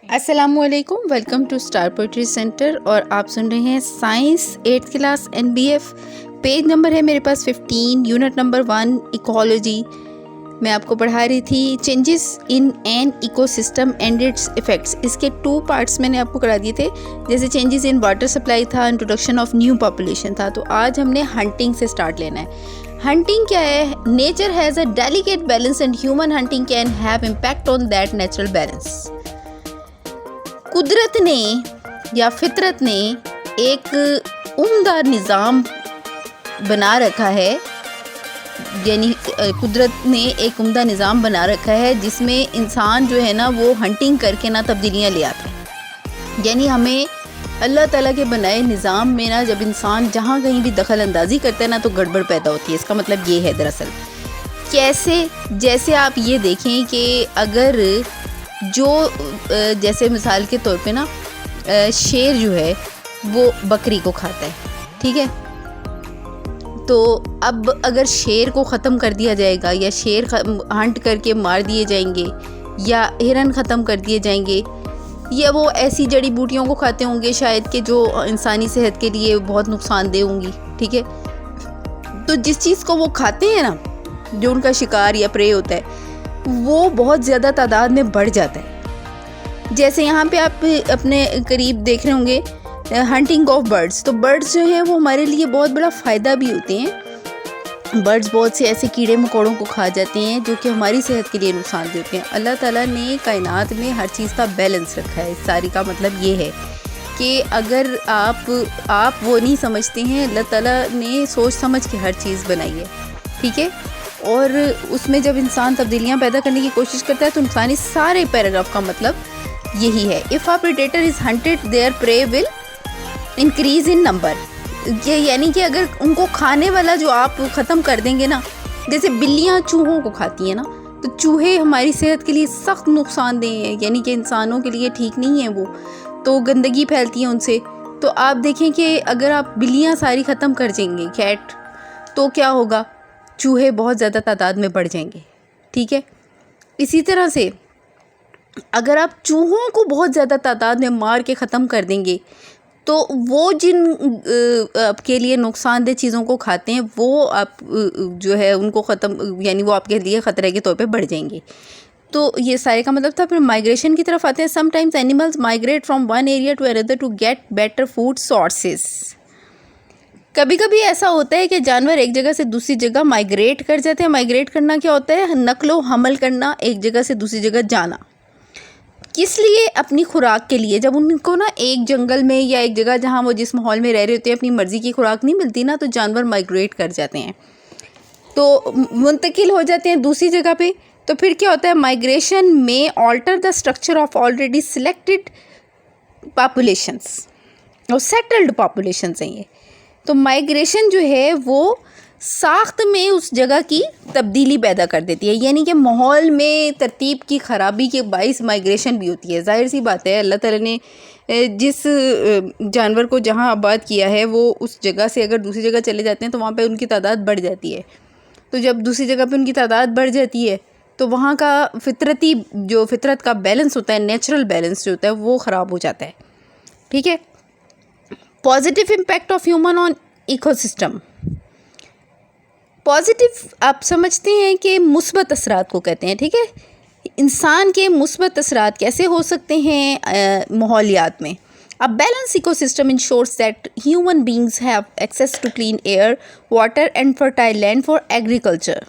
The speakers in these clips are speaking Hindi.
अस्सलामुअलैकुम, welcome to Star Poetry Centre. और आप सुन रहे हैं science 8th class NBF। Page number है मेरे पास 15, यूनिट नंबर 1 इकोलॉजी। मैं आपको पढ़ा रही थी changes in an ecosystem and it's effects. इसके 2 पार्ट्स मैंने आपको करा दिए थे, जैसे चेंजेस इन वाटर सप्लाई था, इंट्रोडक्शन ऑफ न्यू पॉपुलेशन था। तो आज हमने हंटिंग से स्टार्ट लेना है। हंटिंग क्या है? Nature has a delicate balance and human hunting can have impact on that natural balance. कुदरत ने या फितरत ने एक उम्दा निज़ाम बना रखा है, यानी कुदरत ने एक उम्दा निज़ाम बना रखा है जिसमें इंसान जो है ना वो हंटिंग करके ना तब्दीलियाँ ले आता है। यानी हमें अल्लाह ताला के बनाए निज़ाम में ना जब इंसान जहाँ कहीं भी दखल अंदाज़ी करता है ना तो गड़बड़ पैदा होती है। इसका मतलब ये है दरअसल कैसे, जैसे आप ये देखें कि अगर जो जैसे मिसाल के तौर पे ना शेर जो है वो बकरी को खाता है, ठीक है। तो अब अगर शेर को ख़त्म कर दिया जाएगा या शेर हंट करके मार दिए जाएंगे या हिरन ख़त्म कर दिए जाएंगे या वो ऐसी जड़ी बूटियों को खाते होंगे शायद कि जो इंसानी सेहत के लिए बहुत नुकसानदेह होंगी, ठीक है। तो जिस चीज़ को वो खाते हैं ना, जो उनका शिकार या प्रे होता है, वो बहुत ज़्यादा तादाद में बढ़ जाता है। जैसे यहाँ पे आप अपने करीब देख रहे होंगे हंटिंग ऑफ बर्ड्स। तो बर्ड्स जो हैं वो हमारे लिए बहुत बड़ा फ़ायदा भी होते हैं। बर्ड्स बहुत से ऐसे कीड़े मकोड़ों को खा जाते हैं जो कि हमारी सेहत के लिए नुकसानदेह होते हैं। अल्लाह ताला ने कायनात में हर चीज़ का बैलेंस रखा है। इस सारी का मतलब ये है कि अगर आप वो नहीं समझते हैं, अल्लाह ताला ने सोच समझ के हर चीज़ बनाई है, ठीक है। और उसमें जब इंसान तब्दीलियाँ पैदा करने की कोशिश करता है तो इंसानी सारे पैराग्राफ का मतलब यही है। If a predator is hunted their prey will increase in number. ये यानी कि अगर उनको खाने वाला जो आप ख़त्म कर देंगे ना, जैसे बिल्लियाँ चूहों को खाती हैं ना, तो चूहे हमारी सेहत के लिए सख्त नुकसानदेह हैं, यानी कि इंसानों के लिए ठीक नहीं है वो, तो गंदगी फैलती है उनसे। तो आप देखें कि अगर आप बिल्लियाँ सारी ख़त्म कर देंगे, कैट, तो क्या होगा? चूहे बहुत ज़्यादा तादाद में बढ़ जाएंगे, ठीक है। इसी तरह से अगर आप चूहों को बहुत ज़्यादा तादाद में मार के ख़त्म कर देंगे तो वो जिन आपके लिए नुकसानदेह चीज़ों को खाते हैं वो आप जो है उनको ख़त्म, यानी वो आपके लिए ख़तरे के तौर पे बढ़ जाएंगे। तो ये सारे का मतलब था। फिर माइग्रेशन की तरफ आते हैं। Sometimes animals migrate from one area to another to get better food sources. कभी कभी ऐसा होता है कि जानवर एक जगह से दूसरी जगह माइग्रेट कर जाते हैं। माइग्रेट करना क्या होता है? नक्लो हमल करना, एक जगह से दूसरी जगह जाना। किस लिए? अपनी खुराक के लिए। जब उनको ना एक जंगल में या एक जगह जहाँ वो जिस माहौल में रह रहे होते हैं अपनी मर्ज़ी की खुराक नहीं मिलती ना, तो जानवर माइग्रेट कर जाते हैं, तो मुंतकिल हो जाते हैं दूसरी जगह पे। तो फिर क्या होता है? माइग्रेशन में alter the structure of already selected populations और सेटल्ड पॉपुलेशंस हैं ये। तो माइग्रेशन जो है वो साख्त में उस जगह की तब्दीली पैदा कर देती है, यानी कि माहौल में तरतीब की ख़राबी के बाइस माइग्रेशन भी होती है। ज़ाहिर सी बात है, अल्लाह ताला ने जिस जानवर को जहाँ आबाद किया है वो उस जगह से अगर दूसरी जगह चले जाते हैं तो वहाँ पे उनकी तादाद बढ़ जाती है। तो जब दूसरी जगह पे उनकी तादाद बढ़ जाती है तो वहाँ का फितरत का बैलेंस होता है, नेचुरल बैलेंस जो होता है वो ख़राब हो जाता है, ठीक है। Positive impact of human on ecosystem. Positive आप समझते हैं कि मुस्बत असरात को कहते हैं, ठीक है। इंसान के मुस्बत असरात कैसे हो सकते हैं माहौलियात में? A balance ecosystem ensures that human beings have access to clean air, water and fertile land for agriculture.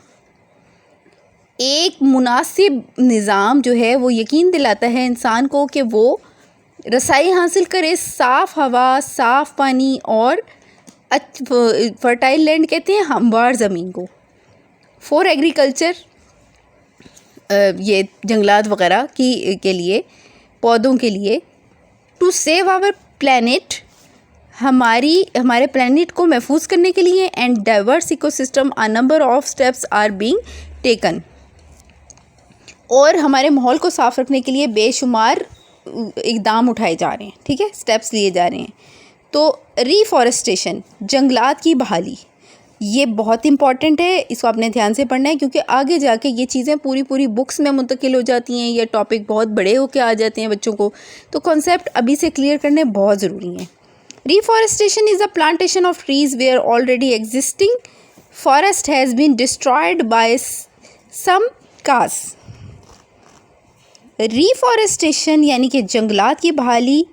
एक मुनासिब निज़ाम जो है वो यकीन दिलाता है इंसान को कि वो रसाई हासिल करे साफ़ हवा, साफ़ पानी और फर्टाइल लैंड कहते हैं हमवार ज़मीन को, फॉर एग्रीकल्चर, ये जंगलात वगैरह के लिए, पौधों के लिए। टू सेव आवर प्लैनेट, हमारे प्लैनेट को महफूज करने के लिए। And diverse ecosystem, a number of steps are being taken, और हमारे माहौल को साफ़ रखने के लिए बेशुमार इक़दाम उठाए जा रहे हैं, ठीक है, स्टेप्स लिए जा रहे हैं। तो रीफॉरेस्टेशन, जंगलात की बहाली, ये बहुत इंपॉर्टेंट है, इसको आपने ध्यान से पढ़ना है क्योंकि आगे जाके ये चीज़ें पूरी पूरी बुक्स में मुंतकिल हो जाती हैं या टॉपिक बहुत बड़े होके आ जाते हैं बच्चों को, तो कॉन्सेप्ट अभी से क्लियर करने बहुत ज़रूरी हैं। Reforestation is the plantation of trees where already existing forest has been destroyed by some cause. Reforestation यानी कि जंगलात की बहाली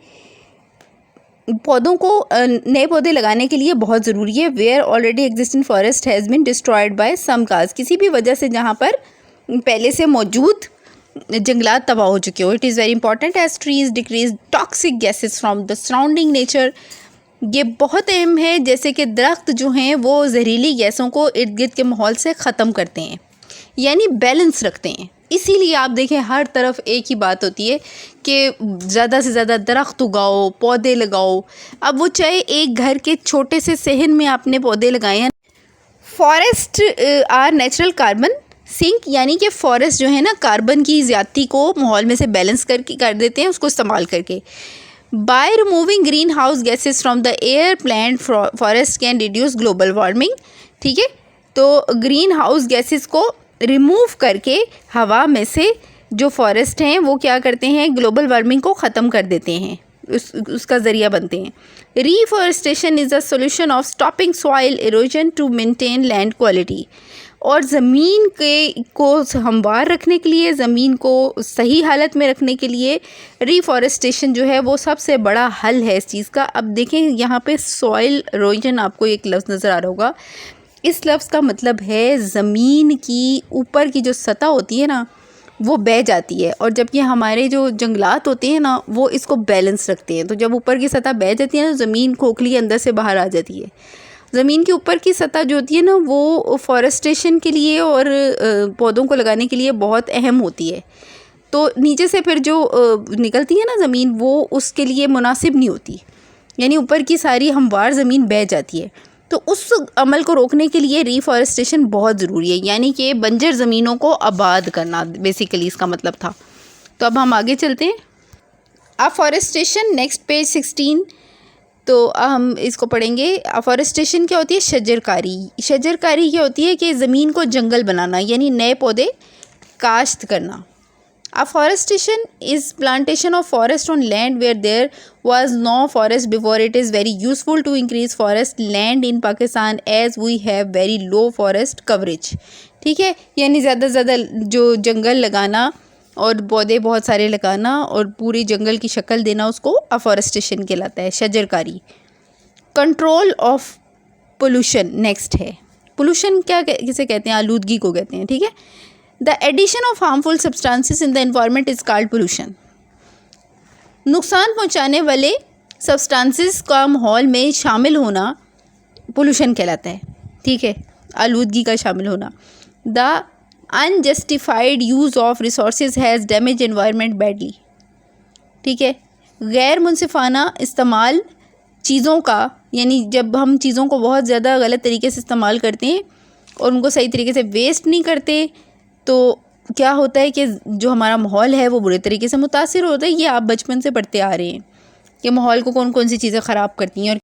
पौधों को नए पौधे लगाने के लिए बहुत ज़रूरी है। Where already existing forest has been destroyed by some cause, किसी भी वजह से जहाँ पर पहले से मौजूद जंगलात तबाह हो चुके हो। It is very important as trees decrease toxic gases from the surrounding nature. ये बहुत अहम है, जैसे कि दरख्त जो हैं वो जहरीली गैसों को इर्द गिर्द के माहौल से ख़त्म करते हैं, यानी बैलेंस रखते हैं। इसीलिए आप देखें हर तरफ एक ही बात होती है कि ज़्यादा से ज़्यादा दरख्त उगाओ, पौधे लगाओ। अब वो चाहे एक घर के छोटे से सहन में आपने पौधे लगाए हैं। Forest are natural carbon sink, यानी कि फॉरेस्ट जो है ना कार्बन की ज़्यादती को माहौल में से बैलेंस कर देते हैं उसको इस्तेमाल करके। By removing green house gases from the air plant forest can reduce global warming. ठीक है, तो ग्रीन हाउस गैसेज को रिमूव करके हवा में से जो फॉरेस्ट हैं वो क्या करते हैं, ग्लोबल वार्मिंग को ख़त्म कर देते हैं, उसका ज़रिया बनते हैं। Reforestation is a solution of stopping soil erosion to maintain land quality. और ज़मीन को हमवार रखने के लिए, ज़मीन को सही हालत में रखने के लिए रीफॉरेस्टेशन जो है वो सबसे बड़ा हल है इस चीज़ का। अब देखें यहाँ पे सॉइल इरोजन, आपको एक लफ्ज़ नज़र आ रहा होगा। इस लफ्ज़ का मतलब है ज़मीन की ऊपर की जो सतह होती है ना वो बह जाती है, और जबकि हमारे जो जंगलात होते हैं ना वो इसको बैलेंस रखते हैं। तो जब ऊपर की सतह बह जाती है ना, ज़मीन खोखली अंदर से बाहर आ जाती है। ज़मीन की ऊपर की सतह जो होती है ना वो फॉरेस्टेशन के लिए और पौधों को लगाने के लिए बहुत अहम होती है। तो नीचे से फिर जो निकलती है ना ज़मीन वो उसके लिए मुनासिब नहीं होती, यानी ऊपर की सारी हमवार ज़मीन बह जाती है। तो उस अमल को रोकने के लिए रीफॉरेस्टेशन बहुत ज़रूरी है, यानी कि बंजर ज़मीनों को आबाद करना बेसिकली इसका मतलब था। तो अब हम आगे चलते हैं। Afforestation, next page 16। तो हम इसको पढ़ेंगे। अफॉरेस्टेशन क्या होती है? शजरकारी। शजरकारी क्या होती है कि ज़मीन को जंगल बनाना, यानी नए पौधे काश्त करना। Afforestation is plantation of forest on land where there was no forest before. It is very useful to increase forest land in Pakistan as we have very low forest coverage. ठीक है, यानी ज़्यादा से ज़्यादा जो जंगल लगाना और पौधे बहुत सारे लगाना और पूरी जंगल की शक्ल देना उसको अफॉरेस्टेशन कहलाता है, शजरकारी। कंट्रोल ऑफ पोल्यूशन नेक्स्ट है। पोल्यूशन क्या किसे कहते हैं? आलूदगी को कहते हैं। ठीक है, The addition of harmful substances in the environment is called pollution. नुकसान पहुंचाने वाले सब्सटेंसेस का माहौल में शामिल होना पोल्यूशन कहलाता है। ठीक है, आलूदगी का शामिल होना। The unjustified use of resources has damaged environment badly. ठीक है, गैर मुनसिफाना इस्तेमाल चीज़ों का, यानी जब हम चीज़ों को बहुत ज़्यादा गलत तरीके से इस्तेमाल करते हैं और उनको सही तरीके से वेस्ट नहीं करते, तो क्या होता है कि जो हमारा माहौल है वो बुरे तरीके से मुतासिर होता है। ये आप बचपन से पढ़ते आ रहे हैं कि माहौल को कौन कौन सी चीज़ें ख़राब करती हैं और